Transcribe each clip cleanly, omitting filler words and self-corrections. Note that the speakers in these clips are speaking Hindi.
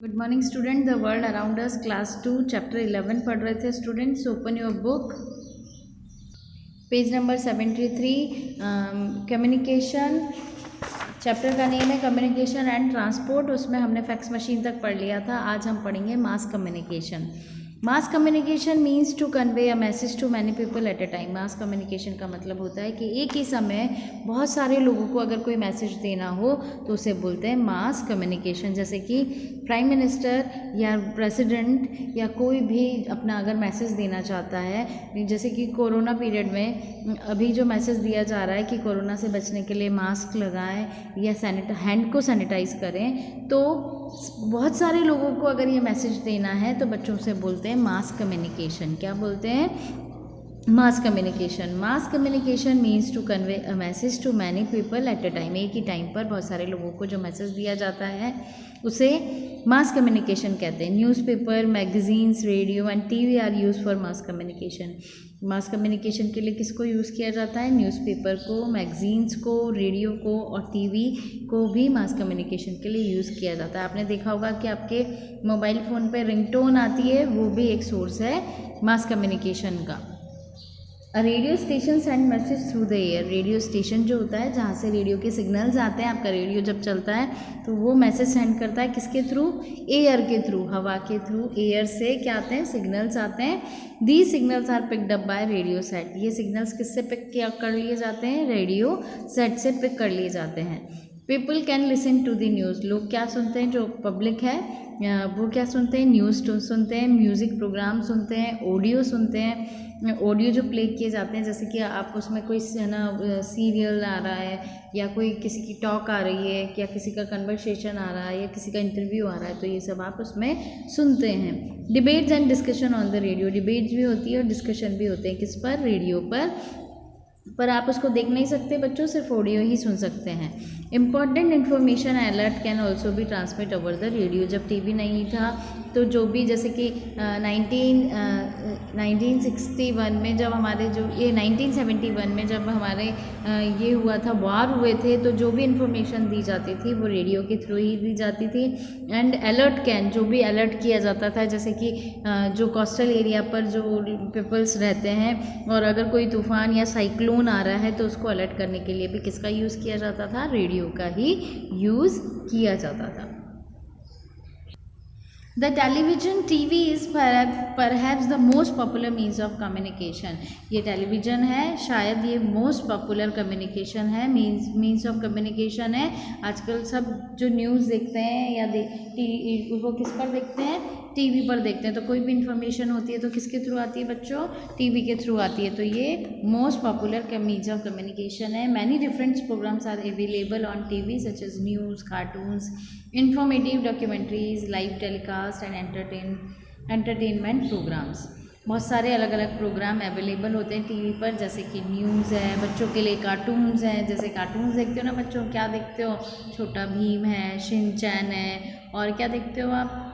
Good morning student. The world around us class 2 chapter 11 पढ़ रहे थे students. Open your book, page number 73। Communication chapter का नेम है कम्युनिकेशन एंड ट्रांसपोर्ट। उसमें हमने फैक्स मशीन तक पढ़ लिया था। आज हम पढ़ेंगे mass communication. Mass communication means to convey a message to many people at a time. Mass communication का मतलब होता है कि एक ही समय बहुत सारे लोगों को अगर कोई मैसेज देना हो तो उसे बोलते हैं मास कम्युनिकेशन। जैसे कि प्राइम मिनिस्टर या प्रेसिडेंट या कोई भी अपना अगर मैसेज देना चाहता है, जैसे कि कोरोना पीरियड में अभी जो मैसेज दिया जा रहा है कि कोरोना से बचने के लिए मास्क लगाएं या हैंड को सैनिटाइज करें, तो बहुत सारे लोगों को अगर ये मैसेज देना है तो बच्चों से बोलते हैं मास कम्युनिकेशन। क्या बोलते हैं? Mass communication. Mass communication means to convey a message to many people at a time. एक ही टाइम पर बहुत सारे लोगों को जो मैसेज दिया जाता है उसे मास कम्युनिकेशन कहते हैं। Newspaper, magazines, radio and TV are use for mass communication. Mass communication के लिए किसको यूज़ किया जाता है? न्यूज़पेपर को, मैगजीन्स को, रेडियो को और टीवी को भी मास कम्युनिकेशन के लिए यूज़ किया जाता है। आपने देखा होगा कि आपके मोबाइल फ़ोन पे रिंगटोन आती है, वो भी एक सोर्स है मास कम्युनिकेशन का। Radio station send message through the air. Radio station जो होता है जहाँ से रेडियो के सिग्नल्स आते हैं, आपका रेडियो जब चलता है तो वो मैसेज सेंड करता है किसके थ्रू? एयर के थ्रू, हवा के थ्रू। एयर से क्या आते हैं? सिग्नल्स आते हैं। The signals are picked up by radio set. ये सिग्नल्स किससे पिक कर लिए जाते हैं? रेडियो सेट से पिक कर लिए जाते हैं। People can listen to the news. लोग क्या सुनते हैं? जो पब्लिक है वो क्या सुनते हैं? न्यूज़ सुनते हैं, म्यूज़िक प्रोग्राम सुनते हैं, ऑडियो सुनते हैं। ऑडियो जो प्ले किए जाते हैं, जैसे कि आप उसमें कोई है ना सीरियल आ रहा है या कोई किसी की टॉक आ रही है या किसी का कन्वर्सेशन आ रहा है या किसी का इंटरव्यू आ रहा है, तो ये सब आप उसमें सुनते हैं। Debates and discussion on the radio. Debates भी होती है और डिस्कशन भी होते हैं। किस पर? रेडियो पर आप उसको देख नहीं सकते बच्चों, सिर्फ ऑडियो ही सुन सकते हैं। Important information alert can also भी ट्रांसमिट ओवर द रेडियो। जब टीवी नहीं था तो जो भी, जैसे कि 1961 में जब हमारे जो ये 1971 में जब हमारे ये हुआ था, वार हुए थे, तो जो भी इंफॉर्मेशन दी जाती थी वो रेडियो के थ्रू ही दी जाती थी। एंड अलर्ट कैन, जो भी अलर्ट किया जाता था, जैसे कि जो कोस्टल एरिया पर जो पीपल्स रहते हैं और अगर कोई तूफान या साइक्लोन आ रहा है तो उसको अलर्ट करने के लिए भी किसका यूज़ किया जाता था? रेडियो का ही यूज़ किया जाता था। The television TV is perhaps the most popular means of communication. ये टेलीविज़न है, शायद ये मोस्ट पॉपुलर कम्युनिकेशन है, मीन्स ऑफ कम्युनिकेशन है। आजकल सब जो न्यूज़ देखते हैं या वो किस पर देखते हैं? टीवी पर देखते हैं। तो कोई भी इंफॉर्मेशन होती है तो किसके थ्रू आती है बच्चों? टीवी के थ्रू आती है। तो ये most popular means of communication है। Many different programmes are available on TV such as news, cartoons, informative documentaries, live telecast and entertainment programmes. बहुत सारे अलग अलग प्रोग्राम अवेलेबल होते हैं टीवी पर, जैसे कि न्यूज़ है, बच्चों के लिए कार्टून्स हैं। जैसे कार्टून्स देखते हो ना बच्चों, क्या देखते हो? छोटा भीम है, शिनचैन है, और क्या देखते हो आप?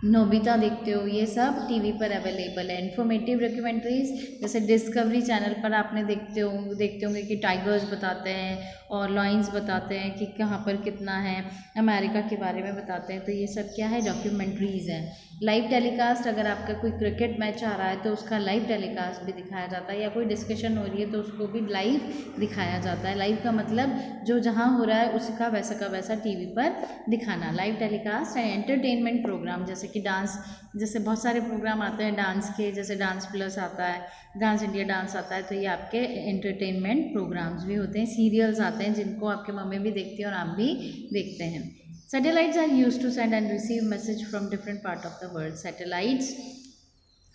नोबिता देखते हो। ये सब टीवी पर अवेलेबल है। इन्फॉर्मेटिव डॉक्यूमेंट्रीज जैसे डिस्कवरी चैनल पर आपने देखते होंगे कि टाइगर्स बताते हैं और लॉयंस बताते हैं कि कहाँ पर कितना है, अमेरिका के बारे में बताते हैं। तो ये सब क्या है? डॉक्यूमेंट्रीज हैं। लाइव टेलीकास्ट, अगर आपका कोई क्रिकेट मैच आ रहा है तो उसका लाइव टेलीकास्ट भी दिखाया जाता है, या कोई डिस्कशन हो रही है तो उसको भी लाइव दिखाया जाता है। लाइव का मतलब जो जहाँ हो रहा है उसका वैसा का वैसा टीवी पर दिखाना। Live telecast and entertainment program, जैसे कि डांस, जैसे बहुत सारे प्रोग्राम आते हैं डांस के, जैसे डांस प्लस आता है, डांस इंडिया डांस आता है, तो ये आपके एंटरटेनमेंट प्रोग्राम्स भी होते हैं। सीरियल्स आते हैं जिनको आपके मम्मी भी देखती है और आप भी देखते हैं। Satellites are used to send and receive message from different part of the world.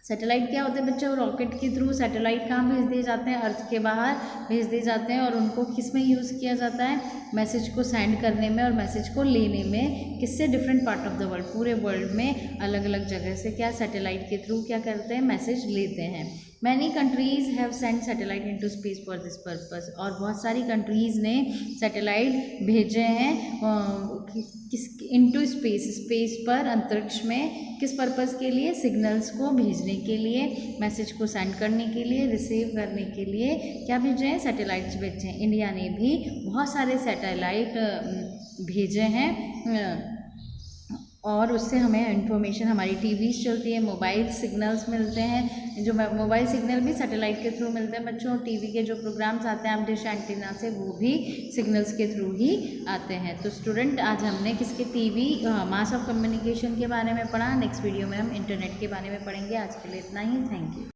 Satellite क्या होते हैं बच्चों? रॉकेट के थ्रू सैटेलाइट कहाँ भेज दिए जाते हैं? अर्थ के बाहर भेज दिए जाते हैं। और उनको किस में यूज़ किया जाता है? मैसेज को सेंड करने में और मैसेज को लेने में। किससे? Different part of the world, पूरे वर्ल्ड में अलग अलग जगह से क्या सैटेलाइट के थ्रू क्या करते हैं? मैसेज लेते हैं। Many countries have send satellite into space for this purpose. और बहुत सारी कंट्रीज़ ने सैटेलाइट भेजे हैं किस इनटू स्पेस पर, अंतरिक्ष में। किस पर्पस के लिए? सिग्नल्स को भेजने के लिए, मैसेज को सेंड करने के लिए, रिसीव करने के लिए क्या भेजे हैं? सैटेलाइट्स भेजे हैं। इंडिया ने भी बहुत सारे सैटेलाइट भेजे हैं और उससे हमें इन्फॉर्मेशन, हमारी टीवीज़ चलती है, मोबाइल सिग्नल्स मिलते हैं, जो मोबाइल सिग्नल भी सैटेलाइट के थ्रू मिलते हैं बच्चों। टीवी के जो प्रोग्राम्स आते हैं आप डिश एंटीना से, वो भी सिग्नल्स के थ्रू ही आते हैं। तो स्टूडेंट आज हमने किसके टीवी मास ऑफ कम्युनिकेशन के बारे में पढ़ा। नेक्स्ट वीडियो में हम इंटरनेट के बारे में पढ़ेंगे। आज के लिए इतना ही। Thank you.